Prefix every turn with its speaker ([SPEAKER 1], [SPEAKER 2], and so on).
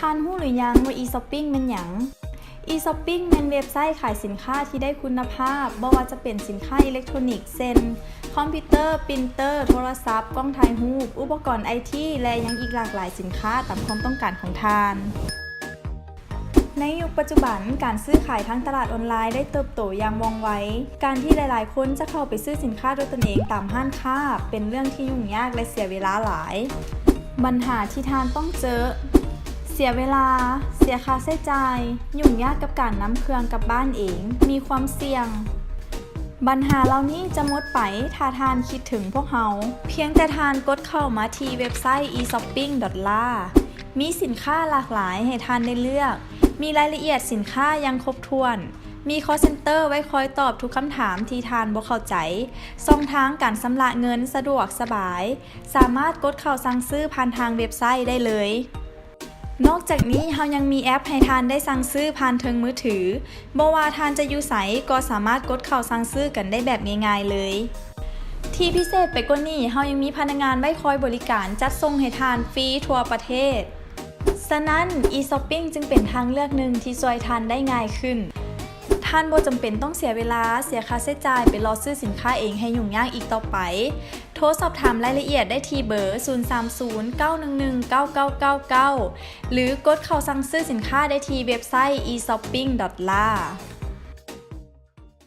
[SPEAKER 1] ทานรู้หรือยังว่า e-shopping เป็นหยัง e-shopping เป็นเว็บไซต์ขายสินค้าที่ได้คุณภาพบ่ว่าจะเป็นสินค้าอิเล็กทรอนิกส์เช่นคอมพิวเตอร์ปรินเตอร์โทรศัพท์กล้องถ่ายรูปอุปกรณ์ IT และยังอีกหลากหลายสินค้าตามความต้องการของทานในยุคปัจจุบันการซื้อขายทางตลาดออนไลน์ได้เติบโตอย่างว่องไวการที่หลายๆคนจะเข้าไปซื้อสินค้าด้วยตนเองตามห้างค้าเป็นเรื่องที่ยุ่งยากและเสียเวลาหลายปัญหาที่ทานต้องเจอเสียเวลาเสียค่าใช้จ่ายยุ่งยากกับการนำเครื่องกลับบ้านเองมีความเสี่ยงปัญหาเหล่านี้จะหมดไปถ้าทานคิดถึงพวกเราเพียงแต่ทานกดเข้ามาที่เว็บไซต์ e-shopping.la มีสินค้าหลากหลายให้ทานได้เลือกมีรายละเอียดสินค้ายังครบถ้วนมี call center ไว้คอยตอบทุกคำถามที่ทานบ่เข้าใจช่องทางการชำระเงินสะดวกสบายสามารถกดเข้าสั่งซื้อผ่านทางเว็บไซต์ได้เลยนอกจากนี้เรายังมีแอปให้ทานได้สั่งซื้อผ่านทางมือถือบ่ว่าทานจะอยู่ไสก็สามารถกดเข้าสั่งซื้อกันได้แบบง่ายๆเลยที่พิเศษไปกว่านี้เรายังมีพนักงานไว้คอยบริการจัดส่งให้ทานฟรีทั่วประเทศฉะนั้น e-shopping จึงเป็นทางเลือกหนึ่งที่ช่วยทานได้ง่ายขึ้นท่านบ่จำเป็นต้องเสียเวลาเสียค่าใช้จ่ายไปรอซื้อสินค้าเองให้ยุ่งยากอีกต่อไปโทรสอบถามรายละเอียดได้ที่เบอร์ 030-911-9999 หรือกดเข้าสั่งซื้อสินค้าได้ที่เว็บไซต์ e-shopping.la